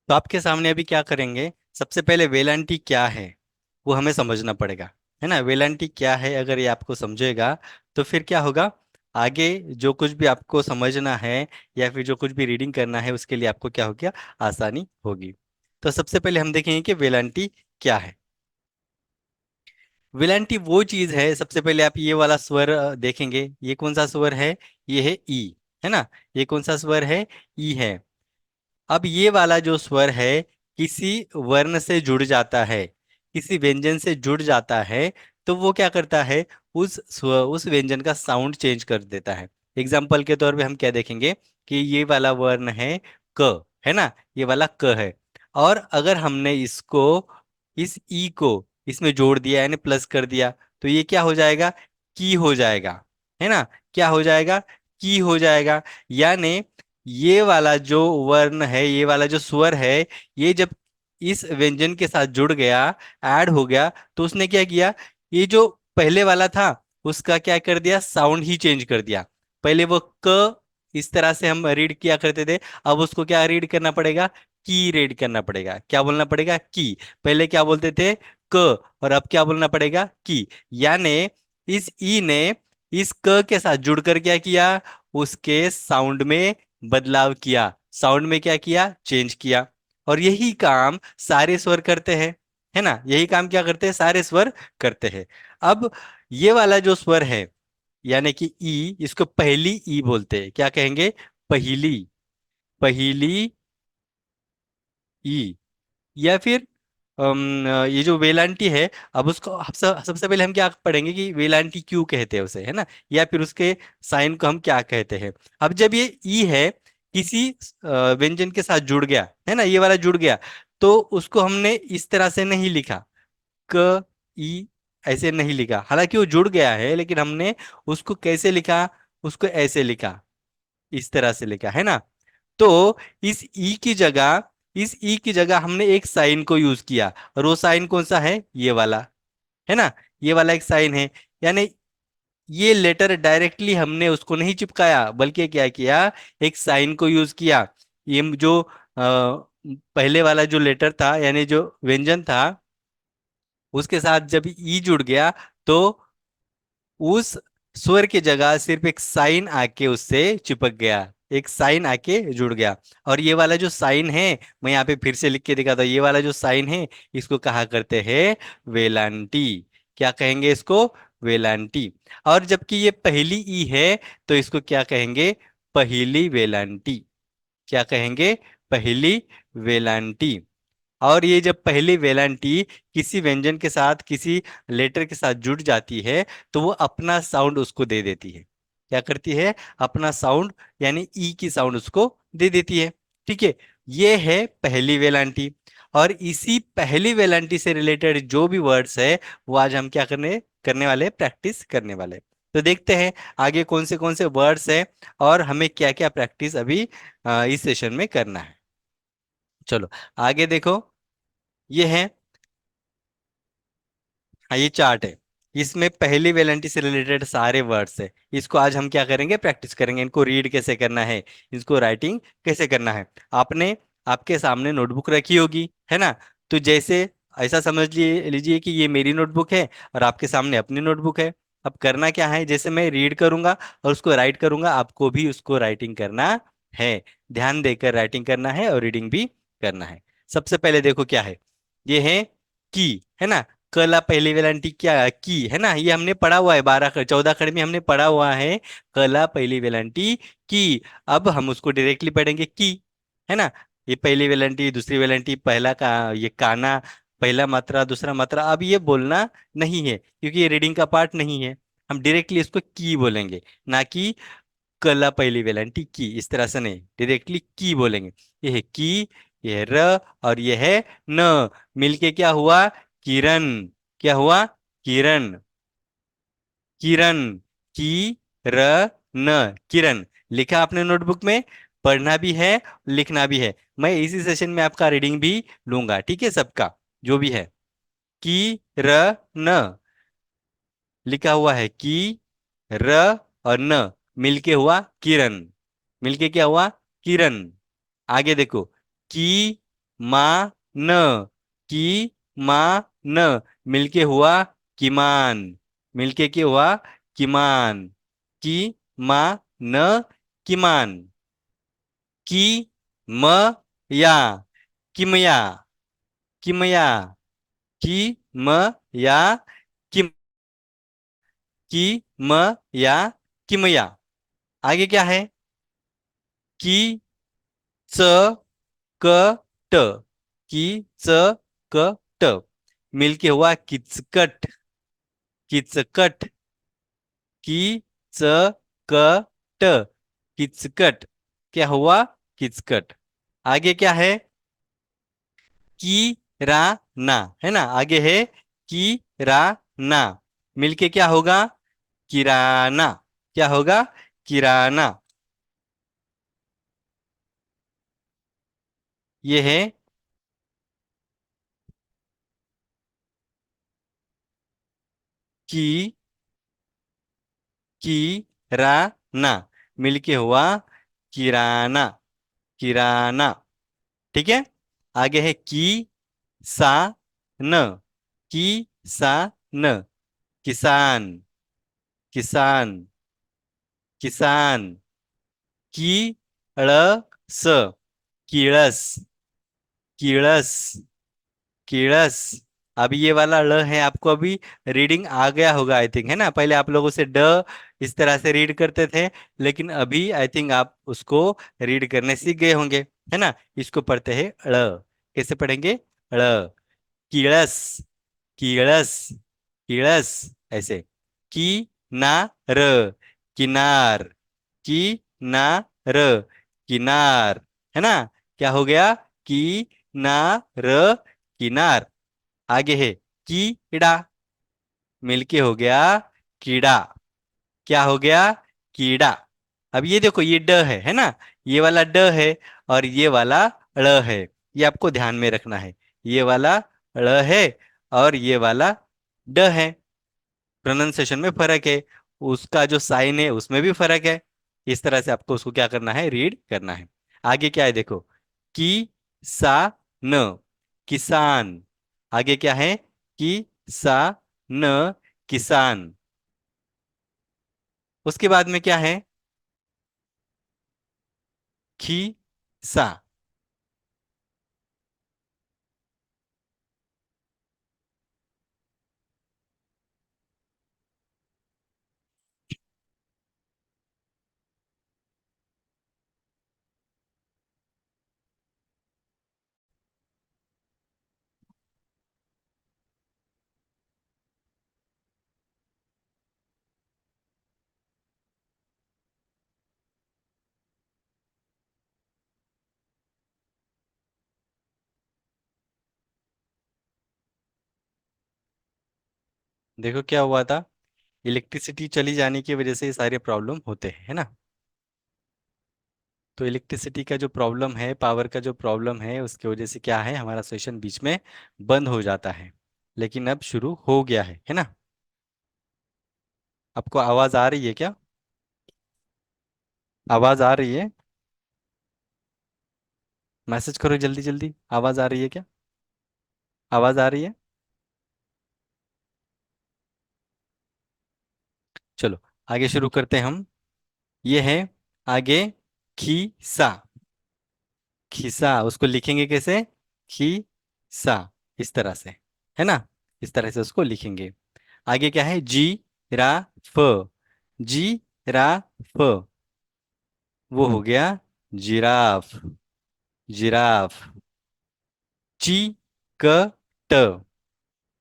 तो आपके सामने अभी क्या करेंगे, सबसे पहले वेलांटी क्या है वो हमें समझना पड़ेगा, है ना। वेलांटी क्या है अगर ये आपको समझेगा तो फिर क्या होगा, आगे जो कुछ भी आपको समझना है या फिर जो कुछ भी रीडिंग करना है उसके लिए आपको क्या हो गया, आसानी होगी। तो सबसे पहले हम देखेंगे कि वेलांटी क्या है। वेलांटी वो चीज है, सबसे पहले आप ये वाला स्वर देखेंगे, ये कौन सा स्वर है, ये है ई, है ना। ये कौन सा स्वर है, ई है। अब ये वाला जो स्वर है किसी वर्ण से जुड़ जाता है, किसी व्यंजन से जुड़ जाता है, तो वो क्या करता है, उस व्यंजन का साउंड चेंज कर देता है। एग्जाम्पल के तौर पे हम क्या देखेंगे कि ये वाला वर्ण है क, है ना, ये वाला क है। और अगर हमने इसको, इस ई को इसमें जोड़ दिया यानी प्लस कर दिया, तो ये क्या हो जाएगा, की हो जाएगा, है ना। क्या हो जाएगा, की हो जाएगा। यानी ये वाला जो वर्ण है, ये वाला जो स्वर है, ये जब इस व्यंजन के साथ जुड़ गया, ऐड हो गया, तो उसने क्या किया, ये जो पहले वाला था उसका क्या कर दिया, साउंड ही चेंज कर दिया। पहले वो क इस तरह से हम रीड किया करते थे, अब उसको क्या रीड करना पड़ेगा, की रीड करना पड़ेगा। क्या बोलना पड़ेगा, की। पहले क्या बोलते थे, क, और अब क्या बोलना पड़ेगा, की। यानी इस ई ने इस क के साथ जुड़कर क्या किया, उसके साउंड में बदलाव किया, साउंड में क्या किया, चेंज किया। और यही काम सारे स्वर करते हैं, है ना। यही काम क्या करते हैं, सारे स्वर करते हैं। अब ये वाला जो स्वर है यानी कि ई, इसको पहली ई बोलते हैं, क्या कहेंगे, पहली, पहली ई। या फिर ये जो वेलांटी है, अब उसको सबसे पहले हम क्या पढ़ेंगे कि वेलांटी क्यों कहते हैं उसे, है ना, या फिर उसके साइन को हम क्या कहते हैं। अब जब ये ई है किसी व्यंजन के साथ जुड़ गया, है ना, ये वाला जुड़ गया, तो उसको हमने इस तरह से नहीं लिखा, क ई, ऐसे नहीं लिखा। हालांकि वो जुड़ गया है लेकिन हमने उसको कैसे लिखा, उसको ऐसे लिखा, इस तरह से लिखा, है ना। तो इस ई की जगह, इस ई की जगह हमने एक साइन को यूज किया, और वो साइन कौन सा है, ये वाला, है ना। ये वाला एक साइन है। यानी ये लेटर डायरेक्टली हमने उसको नहीं चिपकाया, बल्कि क्या किया, एक साइन को यूज किया। ये जो पहले वाला जो लेटर था यानी जो व्यंजन था, उसके साथ जब ई जुड़ गया, तो उस स्वर की जगह सिर्फ एक साइन आके उससे चिपक गया, एक साइन आके जुड़ गया। और ये वाला जो साइन है, मैं यहाँ पे फिर से लिख के दिखाता हूँ, ये वाला जो साइन है इसको कहा करते हैं वेलांटी। क्या कहेंगे इसको, वेलांटी। और जबकि ये पहली ई है तो इसको क्या कहेंगे, पहली वेलांटी। क्या कहेंगे, पहली वेलांटी। और ये जब पहली वेलांटी किसी व्यंजन के साथ, किसी लेटर के साथ जुड़ जाती है, तो वो अपना साउंड उसको दे देती है। क्या करती है, अपना साउंड, यानी ई की साउंड उसको दे देती है। ठीक है, ये है पहली वेलांटी। और इसी पहली वेलांटी से रिलेटेड जो भी वर्ड्स है वो आज हम क्या करने करने वाले हैं, प्रैक्टिस करने वाले हैं। तो देखते हैं आगे कौन से वर्ड्स है और हमें क्या क्या प्रैक्टिस अभी इस सेशन में करना है। चलो आगे देखो, ये है, हाँ ये चार्ट है, इसमें पहली वेलेंटी से रिलेटेड सारे वर्ड्स है। इसको आज हम क्या करेंगे, प्रैक्टिस करेंगे, इनको रीड कैसे करना है, इसको राइटिंग कैसे करना है। आपने आपके सामने नोटबुक रखी होगी, है ना। तो जैसे ऐसा समझ लीजिए कि ये मेरी नोटबुक है और आपके सामने अपनी नोटबुक है। अब करना क्या है, जैसे मैं रीड करूंगा और उसको राइट करूंगा, आपको भी उसको राइटिंग करना है। ध्यान देकर राइटिंग करना है और रीडिंग भी करना है। सबसे पहले देखो क्या है, ये है की, है ना। कला पहली वेलांटी क्या, की, है ना, ये हमने पढ़ा हुआ है, 14 खंड में हमने पढ़ा हुआ है, कला पहली वेलांटी की। अब हम उसको डायरेक्टली पढ़ेंगे की, है ना। ये पहली वेलांटी, दूसरी वेलांटी, पहला का ये काना, पहला मात्रा दूसरा मात्रा, अब ये बोलना नहीं है क्योंकि ये रीडिंग का पार्ट नहीं है। हम डायरेक्टली इसको की बोलेंगे, ना कि कला पहली वेलांटी की, इस तरह से नहीं, डायरेक्टली की बोलेंगे। ये है की, ये है र, और ये है न, मिलके क्या हुआ, किरण। क्या हुआ, किरण, किरण, की र न, किरण। लिखा आपने नोटबुक में, पढ़ना भी है, लिखना भी है। मैं इसी सेशन में आपका रीडिंग भी लूंगा, ठीक है, सबका जो भी है। की र न, लिखा हुआ है की, र और न, मिलके हुआ किरण, मिलके क्या हुआ, किरण। आगे देखो, की मा न, की मा न, मिलके हुआ किमान, मिलके क्या हुआ किमान, की मा न किमान, की म या किमया, किमया, की म या किम, की म या किमया। आगे क्या है, की च क ट, की च क ट, मिलके हुआ किचकट, किचकट, की च क ट, किचकट, क्या हुआ किचकट। आगे क्या है, की रा ना, है ना, आगे है की रा ना, मिलके क्या होगा किराना, क्या होगा किराना। ये है की, की रा ना, मिलके हुआ किराना, किराना। ठीक है, आगे है की सा न, की सा न, किसान, किसान, किसान, की ळ स, किळस, किळस, किळस। अब ये वाला ळ है, आपको अभी रीडिंग आ गया होगा आई थिंक, है ना, पहले आप लोगों से ड इस तरह से रीड करते थे, लेकिन अभी आई थिंक आप उसको रीड करने सीख गए होंगे, है ना। इसको पढ़ते हैं ळ, कैसे पढ़ेंगे ळ, किळस, किळस, किळस, ऐसे। की ना र, किनार, की ना र, किनार, है ना, क्या हो गया की ना र, किनार। आगे है कीड़ा, मिलके हो गया कीड़ा, क्या हो गया कीड़ा। अब ये देखो ये ड है ना, ये वाला ड है और ये वाला ड़ है, ये आपको ध्यान में रखना है, ये वाला ड़ है और ये वाला ड है, प्रोनाउंसिएशन में फर्क है, उसका जो साइन है उसमें भी फर्क है। इस तरह से आपको उसको क्या करना है रीड करना है। आगे क्या है देखो, की सा न, किसान, आगे क्या है की सा न, किसान। उसके बाद में क्या है खी सा, देखो क्या हुआ था, इलेक्ट्रिसिटी चली जाने की वजह से ये सारे प्रॉब्लम होते हैं, है ना। तो इलेक्ट्रिसिटी का जो प्रॉब्लम है, पावर का जो प्रॉब्लम है, उसकी वजह से क्या है हमारा सेशन बीच में बंद हो जाता है, लेकिन अब शुरू हो गया है ना। आपको आवाज आ रही है क्या, आवाज आ रही है, मैसेज करो जल्दी जल्दी, आवाज आ रही है क्या, आवाज आ रही है। चलो आगे शुरू करते हैं हम। ये है आगे खीसा, खिसा, उसको लिखेंगे कैसे खीसा, इस तरह से, है ना, इस तरह से उसको लिखेंगे। आगे क्या है जी रा फ, जी रा फ, वो हो गया जिराफ, जिराफ। ची क ट,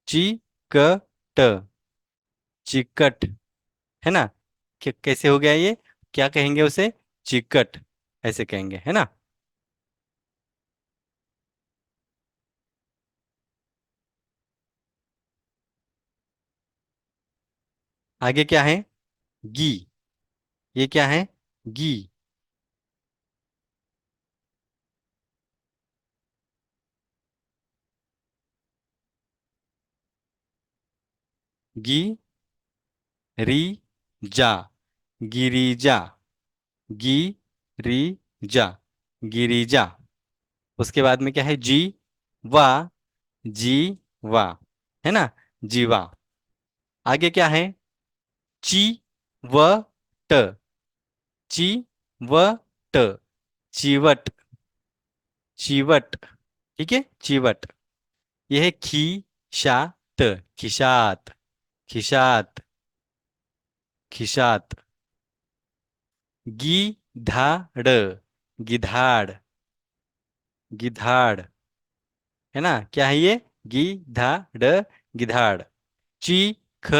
ची क ट, चिकट, है ना। कैसे हो गया ये, क्या कहेंगे उसे चिकट, ऐसे कहेंगे, है ना। आगे क्या है गी, ये क्या है गी, गी री जा, गिरिजा, गी री जा, गिरिजा। उसके बाद में क्या है? जी वा, जी वा, है ना? जीवा। आगे क्या है? ची व ट, ची व ट, चीवट, चीवट। ठीक है, चीवट। यह है खी शा त, खिशात, खिशात, खिशात। गी धा ड़, गिधाड़, गिधाड़, है ना? क्या है ये? गी धा ड़, गिधाड़। ची ख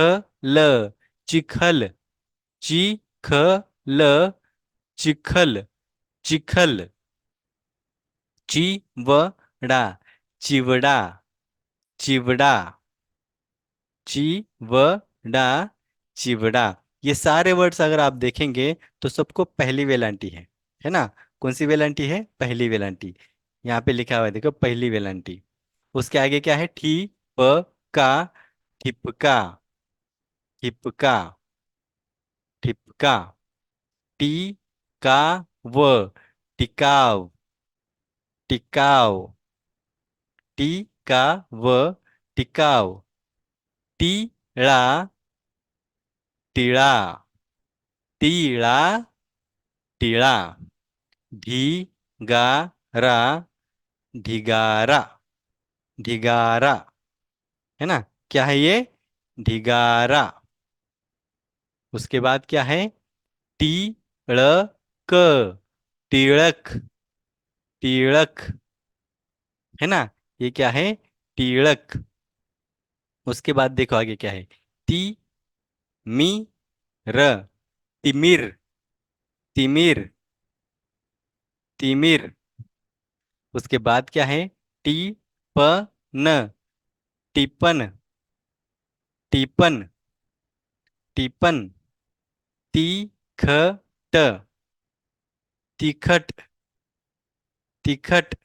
ल, चिखल, ची ख ल, चिखल, चिखल। ची व डा, चिवड़ा, चिवड़ा, ची व डा, चिवड़ा। ये सारे वर्ड्स अगर आप देखेंगे तो सबको पहली वेलांटी है ना? कौन सी वेलांटी है? पहली वेलांटी। यहाँ पे लिखा हुआ है, देखो, पहली वेलांटी। उसके आगे क्या है? ठी प का, ठिपका, ठिपका, ठिपका। टी का व, टिकाव, टिकाव, टी का व, टिकाव। टीळा, टिळा, टिळा, टिळा। ढी गा रा, ढिगारा, ढिगारा, है ना? क्या है ये? ढिगारा। उसके बाद क्या है? टी ळ क, टिळक, टिळक, है ना? ये क्या है? टिळक। उसके बाद देखो आगे क्या है? ती मी र, तिमिर, तिमिर, तिमिर। उसके बाद क्या है? टी प न, टिपन, टिपन, टिपन। ती ख ट, तिखट, तिखट,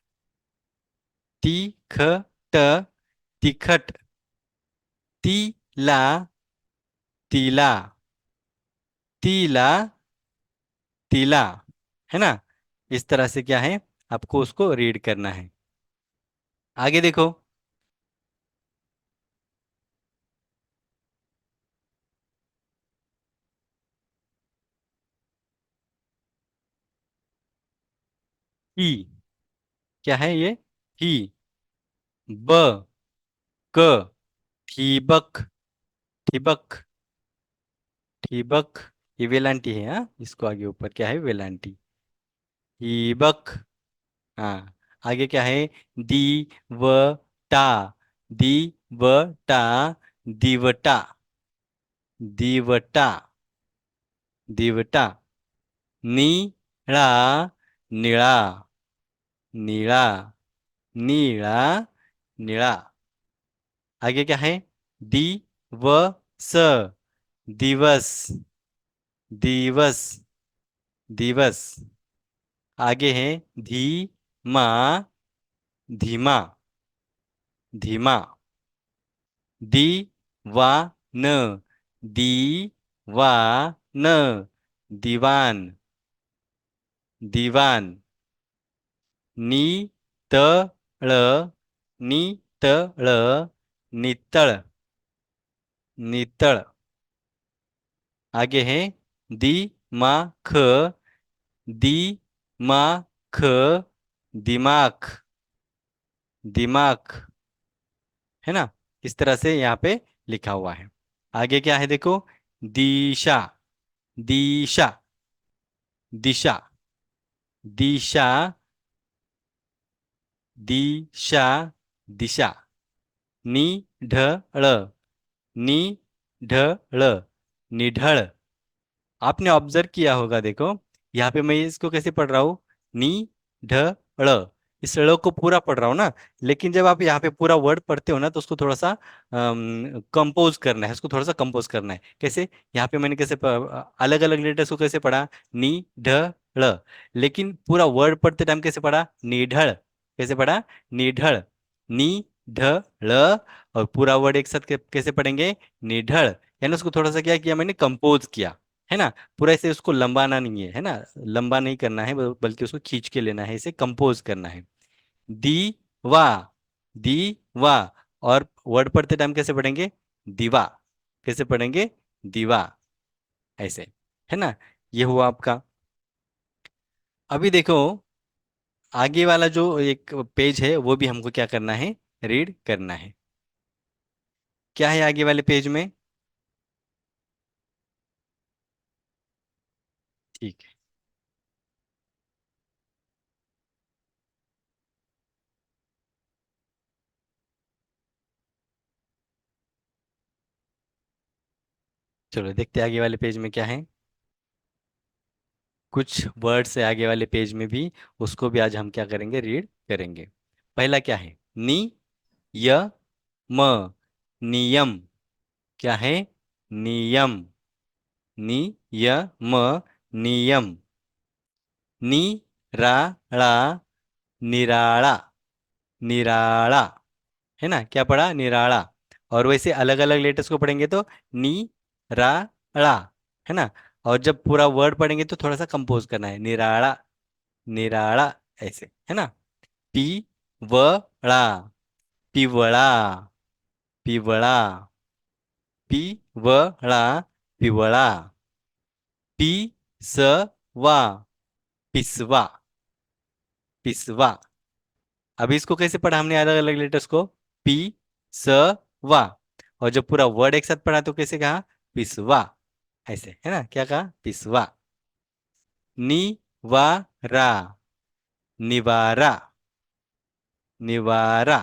ती ख ट, तिखट। तीला, तिला, तीला, तिला, है ना? इस तरह से क्या है, आपको उसको रीड करना है। आगे देखो। ही, क्या है ये? ही। ब क, ठीबक, ठीबक, ठीबक। ये वेलांटी है, हाँ, इसको आगे ऊपर क्या है? वेलांटी। ठीबक। हाँ। आगे क्या है? दी व टा, दी व टा, दीवटा, दीवटा, दीवटा। नीळा, निळा, निळा, नीळा, निळा। आगे क्या है? दी व स, दिवस, दिवस, दिवस। आगे है धी मा, धीमा, धीमा। दी वा न, दी वा न, दीवान, दीवान। नी त ळ, नी त ळ, नितळ, नितळ। आगे है दी मा ख, दी मा ख, दिमाग, दिमाग, है ना? इस तरह से यहाँ पे लिखा हुआ है। आगे क्या है देखो? दिशा, दिशा, दिशा, दिशा, दिशा, दिशा। निढळ, निढळ, निढळ। आपने ऑब्जर्व किया होगा, देखो, यहाँ पे मैं इसको कैसे पढ़ रहा हूँ? नी ढ ड़, इस ड़ को पूरा पढ़ रहा हूँ ना। लेकिन जब आप यहाँ पे पूरा वर्ड पढ़ते हो ना, तो उसको थोड़ा सा कंपोज करना है, उसको थोड़ा सा कंपोज करना है। कैसे? यहाँ पे मैंने कैसे अलग अलग लेटर्स को कैसे पढ़ा? नी ढ ड़। लेकिन पूरा वर्ड पढ़ते टाइम कैसे पढ़ा? निढळ। कैसे पढ़ा? निढळ, नी ढ ळ। और पूरा वर्ड एक साथ कैसे पढ़ेंगे? निढळ। यानी उसको थोड़ा सा क्या किया मैंने? कंपोज किया, है ना? पूरा ऐसे उसको लंबाना नहीं है ना? लंबा नहीं करना है, बल्कि उसको खींच के लेना है, इसे कंपोज करना है। दीवा, दीवा। और वर्ड पढ़ते टाइम कैसे पढ़ेंगे? दीवा। कैसे पढ़ेंगे? दीवा। ऐसे, है ना? ये हुआ आपका। अभी देखो, आगे वाला जो एक पेज है वो भी हमको क्या करना है? रीड करना है। क्या है आगे वाले पेज में? ठीक है, चलो देखते हैं आगे वाले पेज में क्या है। कुछ वर्ड्स है आगे वाले पेज में भी, उसको भी आज हम क्या करेंगे? रीड करेंगे। पहला क्या है? नी, य, म, नियम। क्या है? नियम। नि, य, म, नियम। नि, रा, ड़ा, निराला, निराला। है ना? क्या पढ़ा? निराला। और वैसे अलग अलग लेटर्स को पढ़ेंगे तो नी, रा, ड़ा। है ना? और जब पूरा वर्ड पढ़ेंगे तो थोड़ा सा कंपोज करना है, निराला, निराला। ऐसे, है ना? पी, व, ड़ा, पिवळा, पिवळा। पी, व, ळा, पिवळा। पी, स, वा, पिसवा, पिसवा। अभी इसको कैसे पढ़ा हमने अलग अलग लेटर्स को? पी, स, वा। और जब पूरा वर्ड एक साथ पढ़ा तो कैसे कहा? पिसवा। ऐसे, है ना? क्या कहा? पिसवा। नि, वा, रा, निवारा, निवारा।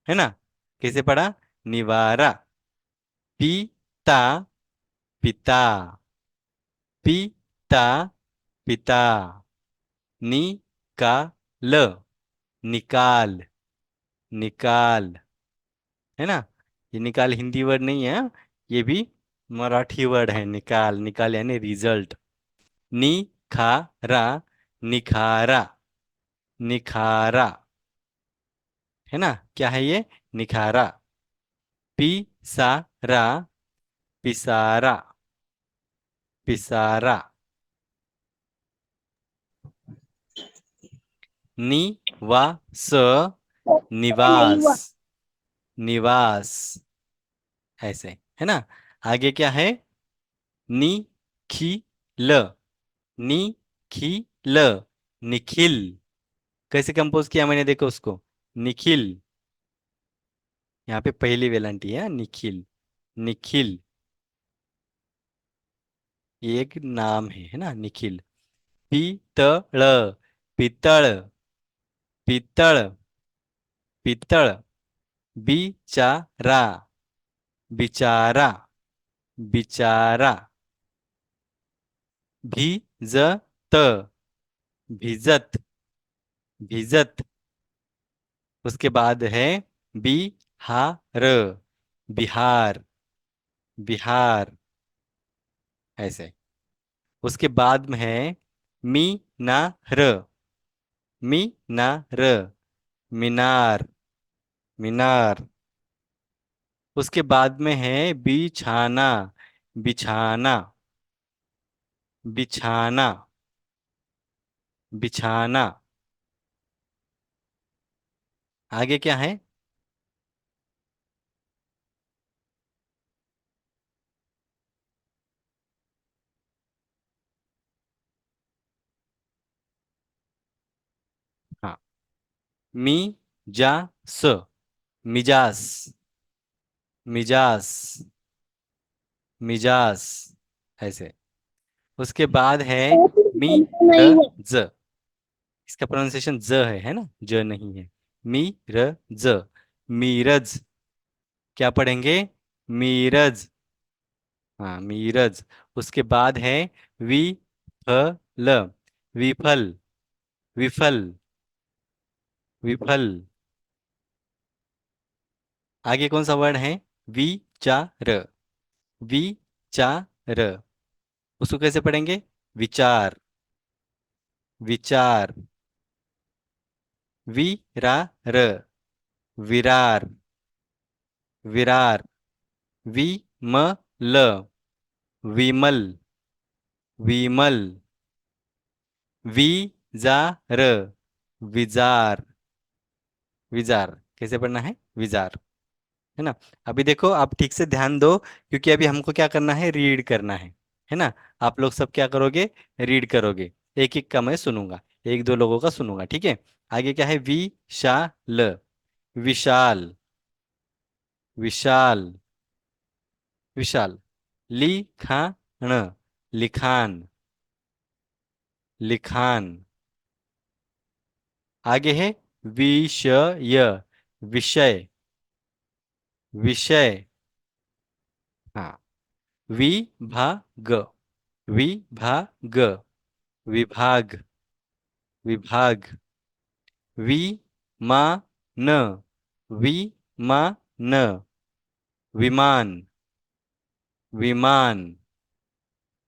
है ना? कैसे पढ़ा? निवारा। पिता, पिता, पिता, पिता। निकाल, निकाल, निकाल। है ना? ये निकाल हिंदी वर्ड नहीं है, ये भी मराठी वर्ड है। निकाल, निकाल यानी रिजल्ट। निखारा, निखारा, निखारा। है ना? क्या है ये? निखारा। पिसारा, पिसारा, पिसारा। निवास, नहीं निवास, हुआ। निवास। ऐसे, है ना? आगे क्या है? निखिल, निखिल, निखिल। कैसे कंपोज किया मैंने? देखो उसको, निखिल। यहाँ पे पहली वेलांटी है, निखिल, निखिल। ये एक नाम है ना? निखिल। पीतळ, पितळ, पितळ, पितळ। बिचारा, बिचारा, बिचारा। भिजत, भिजत, भिजत। उसके बाद है बिहार, बिहार, बिहार। ऐसे। उसके बाद में है मीनार, मीनार, मीनार, मीनार। उसके बाद में है बिछाना, बिछाना, बिछाना, बिछाना। आगे क्या है? हाँ, मिजास, मिजास, मिजास, मिजास। ऐसे। उसके बाद है नहीं हुआ। मीरज। इसका प्रोनाउंसिएशन ज है ना? ज नहीं है। मीरज, मीरज। क्या पढ़ेंगे? मीरज। हाँ, मीरज। उसके बाद है विफल, विफल, विफल, विफल। आगे कौन सा वर्ड है? विचार, विचार। उसको कैसे पढ़ेंगे? विचार, विचार। विरार, विरार, विरार। विमल, विमल, विमल। विजार, विजार, विजार। कैसे पढ़ना है? विजार। है ना? अभी देखो, आप ठीक से ध्यान दो, क्योंकि अभी हमको क्या करना है, रीड करना है ना? आप लोग सब क्या करोगे, रीड करोगे। एक एक का मैं सुनूंगा, एक दो लोगों का सुनूंगा, ठीक है? आगे क्या है? विशाल। विशाल। विशाल। विशाल। लिखान। लिखान। लिखान। आगे है विषय। विषय। विषय। हाँ। विभाग। विभाग। विभाग। विभाग। विमान। विमान। विमान। विमान।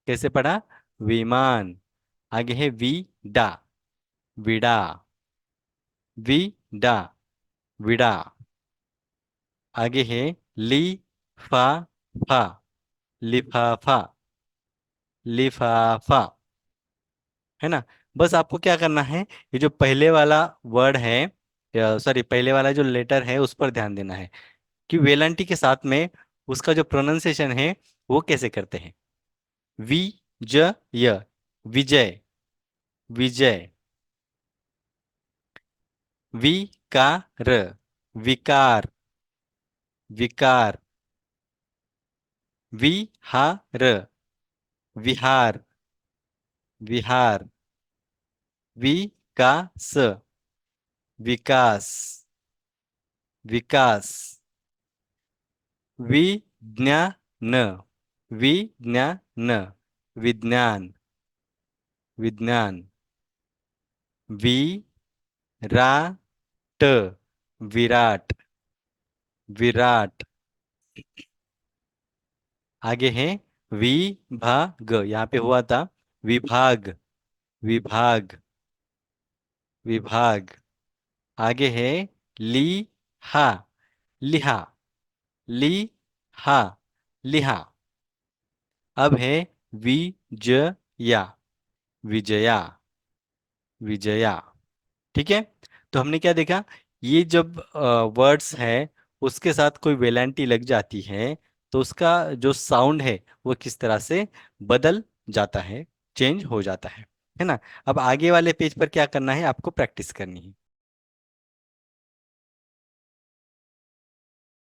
कैसे पढ़ा? विमान। आगे है विडा। विडा। विडा। विडा। आगे है लिफाफा। लिफाफा। लिफाफा। है ना? बस आपको क्या करना है, ये जो पहले वाला वर्ड है, सॉरी, पहले वाला जो लेटर है उस पर ध्यान देना है, कि वेलांटी के साथ में उसका जो प्रोनाउंसिएशन है वो कैसे करते हैं। विजय। विजय। विजय। विकार। विकार। विकार। विहार। विहार। विहार। विकास। विकास। विकास। विज्ञान। विज्ञान। विज्ञान। विज्ञान। विराट। विराट। विराट। आगे है विभाग, यहाँ पे हुआ था विभाग। विभाग। विभाग। आगे है लिहा। लिहा। लिहा। लिहा। अब है विजया। विजया। विजया। ठीक है? तो हमने क्या देखा, ये जब वर्ड्स है उसके साथ कोई वेलेंटी लग जाती है, तो उसका जो साउंड है वो किस तरह से बदल जाता है, चेंज हो जाता है ना? अब आगे वाले पेज पर क्या करना है, आपको प्रैक्टिस करनी है।